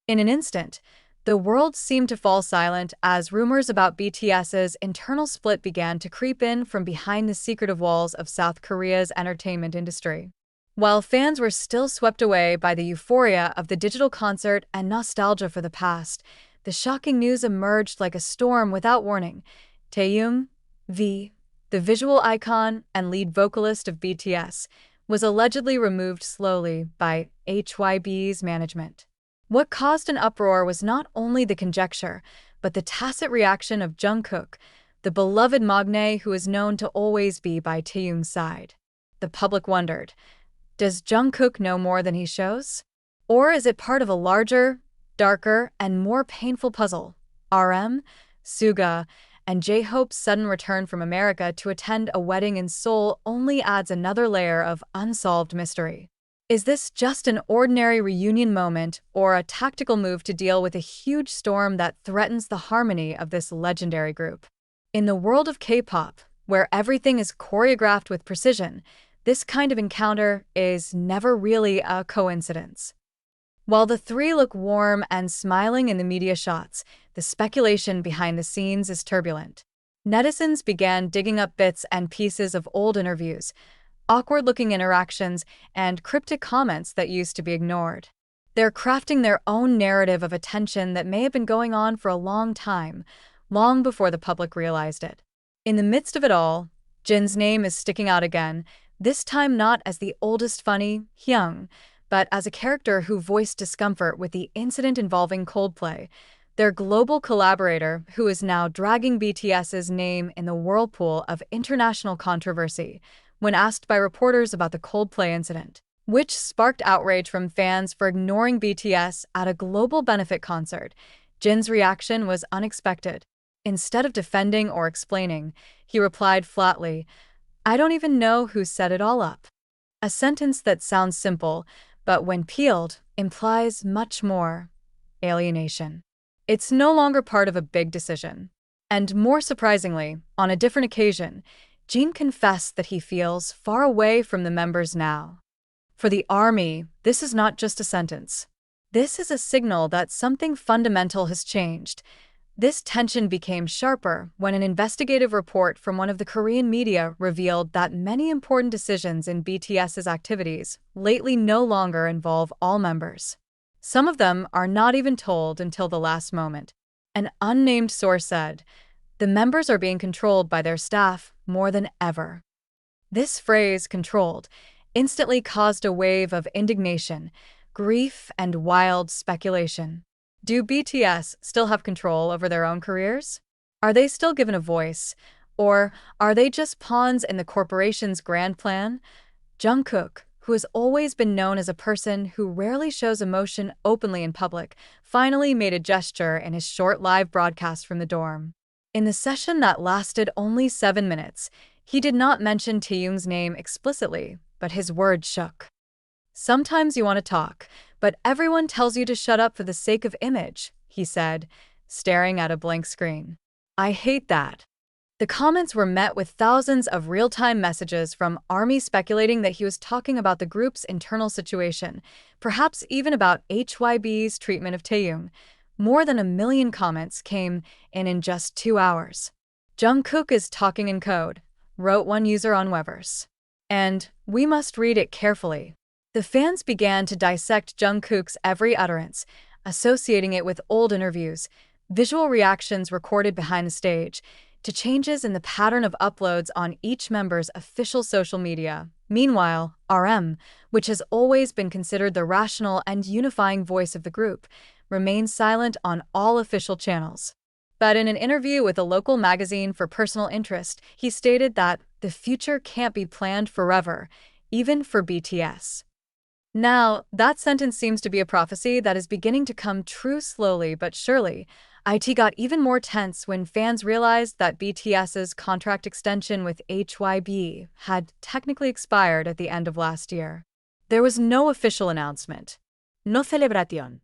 In an instant, the world seemed to fall silent as rumors about BTS's internal split began to creep in from behind the secretive walls of South Korea's entertainment industry. While fans were still swept away by the euphoria of the digital concert and nostalgia for the past, the shocking news emerged like a storm without warning. Taehyung, the visual icon and lead vocalist of BTS, was allegedly removed slowly by HYBE's management. What caused an uproar was not only the conjecture, but the tacit reaction of Jungkook, the beloved magne who is known to always be by Taehyung's side. The public wondered, does Jungkook know more than he shows? Or is it part of a larger, darker, and more painful puzzle? SUGA, and Jhope's sudden return from America to attend a wedding in Seoul only adds another layer of unsolved mystery. Is this just an ordinary reunion moment or a tactical move to deal with a huge storm that threatens the harmony of this legendary group? In the world of K-pop, where everything is choreographed with precision, this kind of encounter is never really a coincidence. While the three look warm and smiling in the media shots, the speculation behind the scenes is turbulent. Netizens began digging up bits and pieces of old interviews, awkward-looking interactions, and cryptic comments that used to be ignored. They're crafting their own narrative of a tension that may have been going on for a long time, long before the public realized it. In the midst of it all, Jin's name is sticking out again, this time not as the oldest funny, Hyung, but as a character who voiced discomfort with the incident involving Coldplay, their global collaborator who is now dragging BTS's name in the whirlpool of international controversy when asked by reporters about the Coldplay incident, which sparked outrage from fans for ignoring BTS at a global benefit concert. Jin's reaction was unexpected. Instead of defending or explaining, he replied flatly, "I don't even know who set it all up." A sentence that sounds simple, but when peeled, implies much more: alienation. It's no longer part of a big decision. And more surprisingly, on a different occasion, Jin confessed that he feels far away from the members now. For the ARMY, this is not just a sentence. This is a signal that something fundamental has changed. This tension became sharper when an investigative report from one of the Korean media revealed that many important decisions in BTS's activities lately no longer involve all members. Some of them are not even told until the last moment. An unnamed source said, "The members are being controlled by their staff more than ever." This phrase, controlled, instantly caused a wave of indignation, grief, and wild speculation. Do BTS still have control over their own careers? Are they still given a voice? Or are they just pawns in the corporation's grand plan? Jungkook, who has always been known as a person who rarely shows emotion openly in public, finally made a gesture in his short live broadcast from the dorm. In the session that lasted only 7 minutes, he did not mention Taehyung's name explicitly, but his words shook. "Sometimes you want to talk, but everyone tells you to shut up for the sake of image," he said, staring at a blank screen. "I hate that." The comments were met with thousands of real-time messages from ARMY speculating that he was talking about the group's internal situation, perhaps even about HYBE's treatment of Taehyung. More than 1 million comments came in just 2 hours. "Jungkook is talking in code," wrote one user on Weverse. "And we must read it carefully." The fans began to dissect Jungkook's every utterance, associating it with old interviews, visual reactions recorded behind the stage, to changes in the pattern of uploads on each member's official social media. Meanwhile, RM, which has always been considered the rational and unifying voice of the group, remains silent on all official channels. But in an interview with a local magazine for personal interest, he stated that the future can't be planned forever, even for BTS. Now, that sentence seems to be a prophecy that is beginning to come true slowly but surely. IT got even more tense when fans realized that BTS's contract extension with HYBE had technically expired at the end of last year. There was no official announcement. No celebración.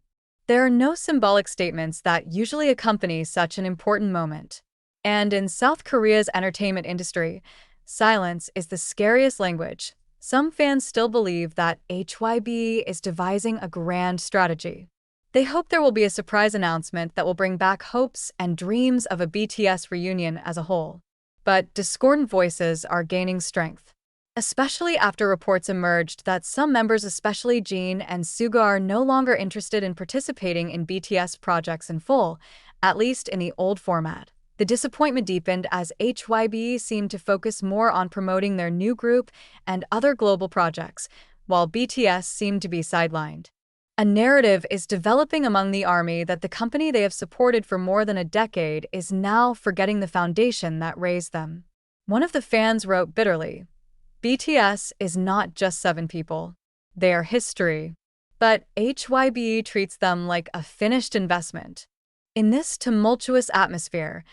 There are no symbolic statements that usually accompany such an important moment. And in South Korea's entertainment industry, silence is the scariest language. Some fans still believe that HYBE is devising a grand strategy. They hope there will be a surprise announcement that will bring back hopes and dreams of a BTS reunion as a whole. But discordant voices are gaining strength, especially after reports emerged that some members, especially Jin and SUGA, are no longer interested in participating in BTS projects in full, at least in the old format. The disappointment deepened as HYBE seemed to focus more on promoting their new group and other global projects, while BTS seemed to be sidelined. A narrative is developing among the army that the company they have supported for more than a decade is now forgetting the foundation that raised them. One of the fans wrote bitterly, "BTS is not just 7 people. They are history." But HYBE treats them like a finished investment. In this tumultuous atmosphere,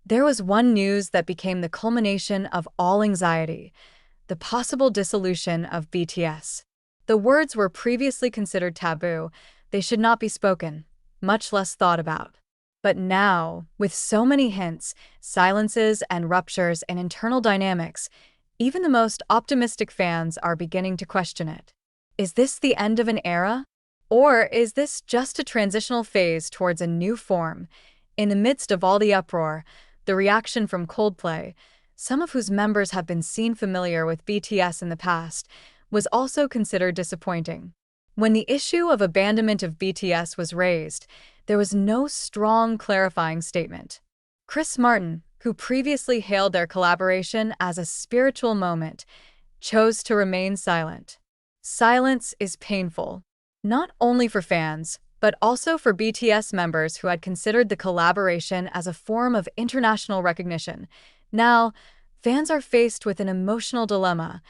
there was one news that became the culmination of all anxiety: the possible dissolution of BTS. The words were previously considered taboo. They should not be spoken, much less thought about. But now, with so many hints, silences, and ruptures in internal dynamics, even the most optimistic fans are beginning to question it. Is this the end of an era? Or is this just a transitional phase towards a new form? In the midst of all the uproar, the reaction from Coldplay, some of whose members have been seen familiar with BTS in the past, was also considered disappointing. When the issue of abandonment of BTS was raised, there was no strong clarifying statement. Chris Martin, who previously hailed their collaboration as a spiritual moment, chose to remain silent. Silence is painful, not only for fans, but also for BTS members who had considered the collaboration as a form of international recognition. Now, fans are faced with an emotional dilemma: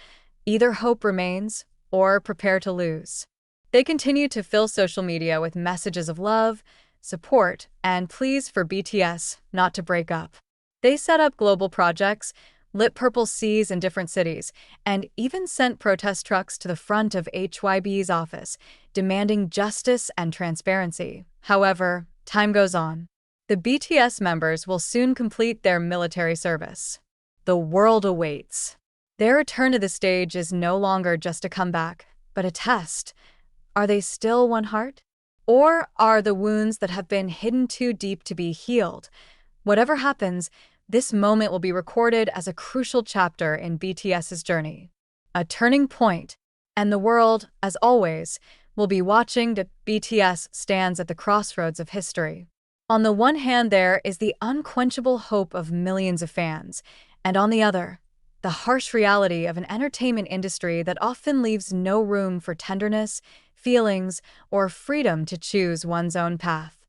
either hope remains or prepare to lose. They continue to fill social media with messages of love, support, and pleas for BTS not to break up. They set up global projects, lit purple seas in different cities, and even sent protest trucks to the front of HYBE's office, demanding justice and transparency. However, time goes on. The BTS members will soon complete their military service. The world awaits. Their return to the stage is no longer just a comeback, but a test. Are they still one heart? Or are the wounds that have been hidden too deep to be healed? Whatever happens, this moment will be recorded as a crucial chapter in BTS's journey. A turning point, and the world, as always, will be watching. The BTS stands at the crossroads of history. On the one hand, there is the unquenchable hope of millions of fans, and on the other, the harsh reality of an entertainment industry that often leaves no room for tenderness, feelings, or freedom to choose one's own path.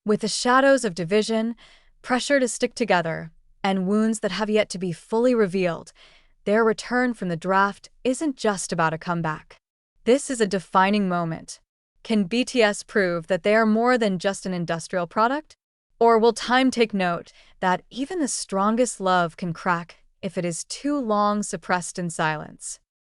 With the shadows of division, pressure to stick together, and wounds that have yet to be fully revealed, their return from the draft isn't just about a comeback. This is a defining moment. Can BTS prove that they are more than just an industrial product? Or will time take note that even the strongest love can crack if it is too long suppressed in silence?